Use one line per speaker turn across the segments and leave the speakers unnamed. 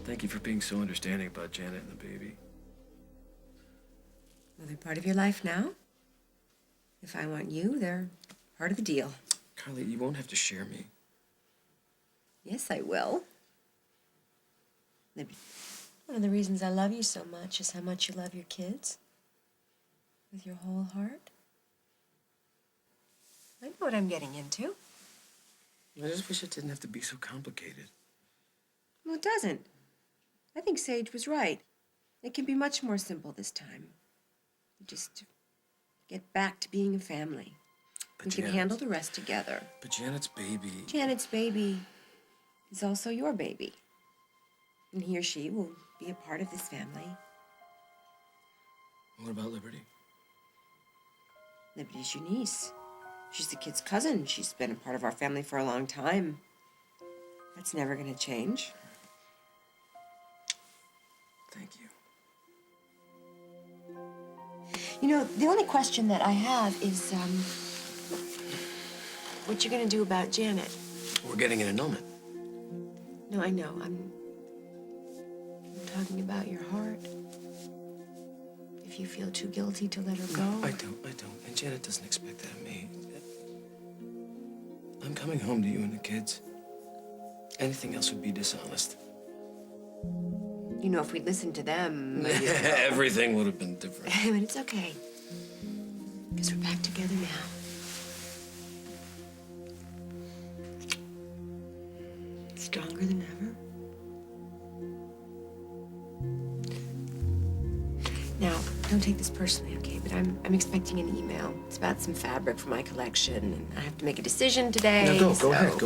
Thank you for being so understanding about Janet and the baby.
Well, they're part of your life now. If I want you, they're part of the deal.
Carly, you won't have to share me.
Yes, I will. Maybe one of the reasons I love you so much is how much you love your kids. With your whole heart. I know what I'm getting into.
I just wish it didn't have to be so complicated.
Well, it doesn't. I think Sage was right. It can be much more simple this time. Just get back to being a family. We can handle the rest together.
But Janet's baby...
Janet's baby is also your baby. And he or she will be a part of this family.
What about Liberty?
Liberty's your niece. She's the kid's cousin. She's been a part of our family for a long time. That's never gonna change.
Thank you.
You know, the only question that I have is, what you gonna do about Janet?
We're getting an annulment.
No, I know. I'm talking about your heart. If you feel too guilty to let her go.
No, I don't. And Janet doesn't expect that of me. I'm coming home to you and the kids. Anything else would be dishonest.
You know, if we'd listened to them...
Everything would have been different.
But it's okay. Because we're back together now. Stronger than ever. Now, don't take this personally, okay? But I'm expecting an email. It's about some fabric for my collection, and I have to make a decision today.
No, go ahead.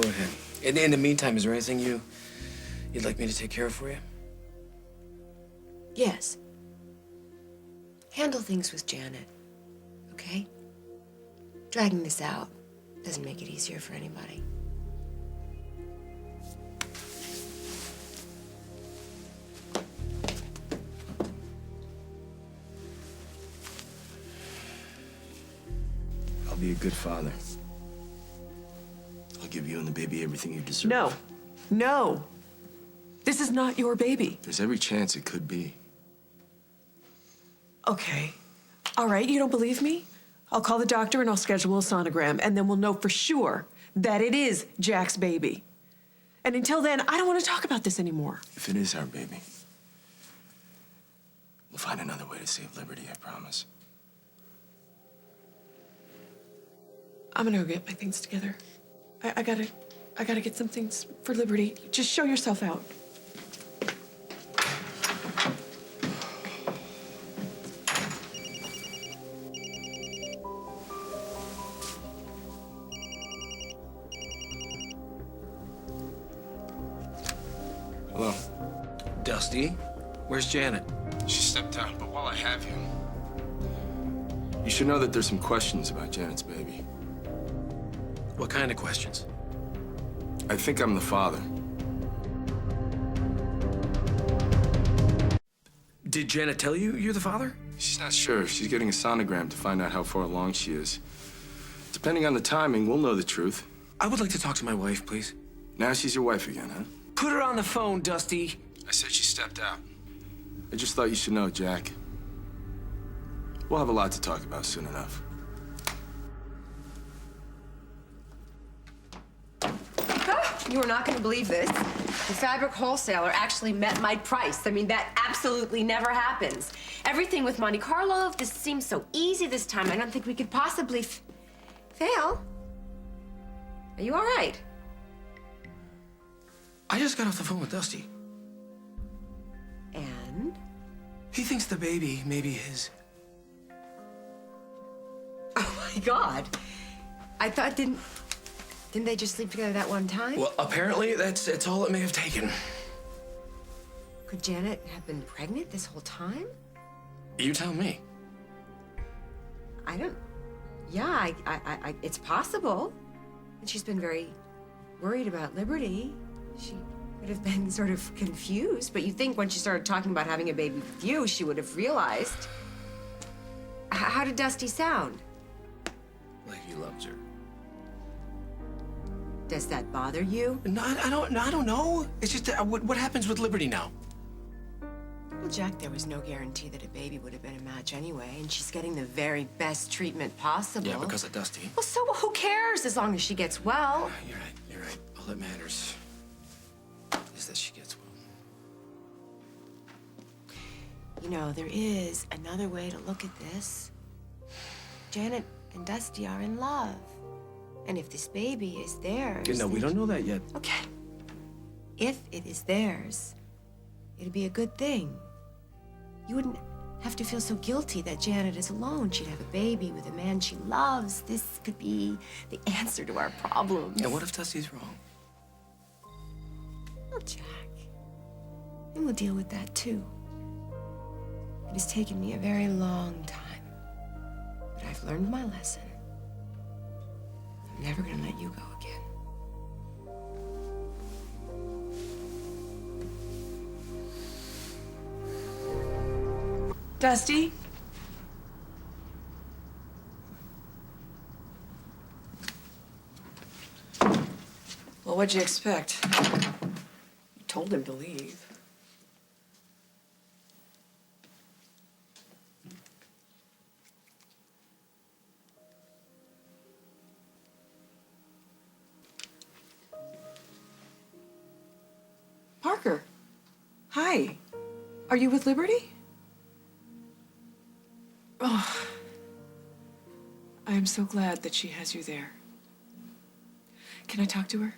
In the meantime, is there anything you'd like me to take care of for you?
Yes. Handle things with Janet, okay? Dragging this out doesn't make it easier for anybody.
I'll be a good father. I'll give you and the baby everything you deserve.
No. No. This is not your baby.
There's every chance it could be.
Okay. All right, you don't believe me? I'll call the doctor and I'll schedule a sonogram, and then we'll know for sure that it is Jack's baby. And until then, I don't want to talk about this anymore.
If it is our baby, we'll find another way to save Liberty, I promise.
I'm gonna go get my things together. I gotta get some things for Liberty. Just show yourself out.
Hello.
Dusty, where's Janet?
She stepped out, but while I have you, you should know that there's some questions about Janet's baby.
What kind of questions?
I think I'm the father.
Did Janet tell you you're the father?
She's not sure. She's getting a sonogram to find out how far along she is. Depending on the timing, we'll know the truth.
I would like to talk to my wife, please.
Now she's your wife again, huh?
Put her on the phone, Dusty.
I said she stepped out. I just thought you should know, Jack. We'll have a lot to talk about soon enough.
You are not going to believe this. The fabric wholesaler actually met my price. I mean, that absolutely never happens. Everything with Monte Carlo, this seems so easy this time. I don't think we could possibly fail. Are you all right?
I just got off the phone with Dusty.
And?
He thinks the baby may be his.
Oh, my God. I thought, didn't they just sleep together that one time?
Well, apparently that's all it may have taken.
Could Janet have been pregnant this whole time?
You tell me.
I don't... Yeah, it's possible. And she's been very worried about Liberty. She would have been sort of confused, but you'd think when she started talking about having a baby with you, she would have realized. How did Dusty sound?
Like he loves her.
Does that bother you?
No, I don't know. It's just that what happens with Liberty now?
Well, Jack, there was no guarantee that a baby would have been a match anyway, and she's getting the very best treatment possible.
Yeah, because of Dusty.
Well, so who cares as long as she gets well?
You're right, you're right. All that matters is that she gets well.
You know, there is another way to look at this. Janet and Dusty are in love. And if this baby is theirs...
No, we don't know that yet.
Okay. If it is theirs, it'd be a good thing. You wouldn't have to feel so guilty that Janet is alone. She'd have a baby with a man she loves. This could be the answer to our problems.
And what if Dusty's wrong?
Well, Jack, and we'll deal with that too. It has taken me a very long time, but I've learned my lesson. I'm never gonna let you go again.
Dusty? Well, what'd you expect? You told him to leave. Parker, hi. Are you with Liberty? Oh, I am so glad that she has you there. Can I talk to her?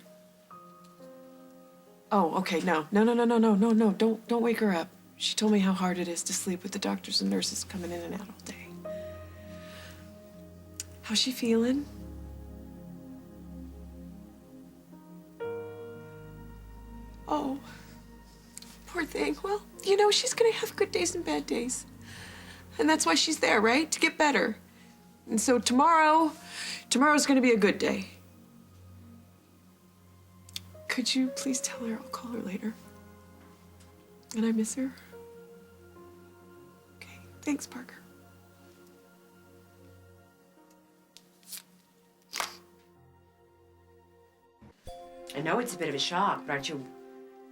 Oh, okay, no. Don't wake her up. She told me how hard it is to sleep with the doctors and nurses coming in and out all day. How's she feeling? Oh, poor thing. Well, you know, she's gonna have good days and bad days. And that's why she's there, right? To get better. And so tomorrow's gonna be a good day. Could you please tell her I'll call her later? And I miss her. Okay, thanks, Parker.
I know it's a bit of a shock, but aren't you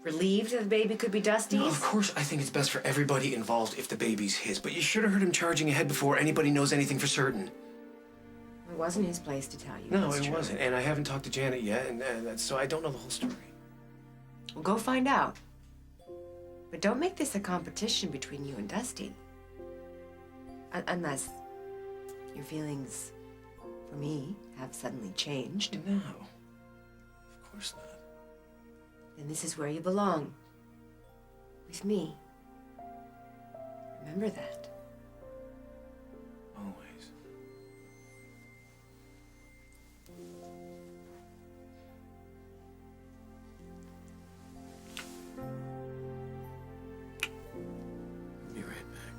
relieved that the baby could be Dusty's?
No, of course, I think it's best for everybody involved if the baby's his, but you should have heard him charging ahead before anybody knows anything for certain.
It wasn't his place to tell you.
No,
That's
it
true.
wasn't, and I haven't talked to Janet yet, and so I don't know the whole story.
Well, go find out. But don't make this a competition between you and Dusty. Unless your feelings for me have suddenly changed.
No, of course not.
Then this is where you belong. With me. Remember that.
Always. Be right back.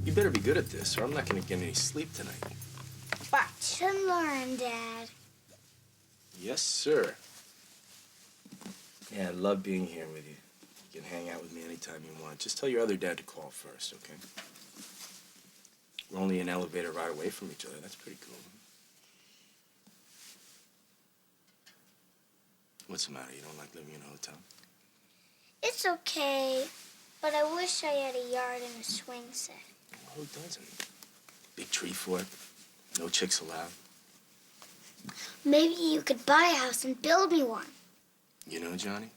You better be good at this, or I'm not gonna get any sleep tonight.
Watch and learn, Dad.
Yes, sir. Yeah, I love being here with you. You can hang out with me anytime you want. Just tell your other dad to call first, okay? We're only an elevator ride away from each other. That's pretty cool. What's the matter? You don't like living in a hotel?
It's okay, but I wish I had a yard and a swing set.
Who doesn't? Big tree fort. No chicks allowed.
Maybe you could buy a house and build me one.
You know, Johnny,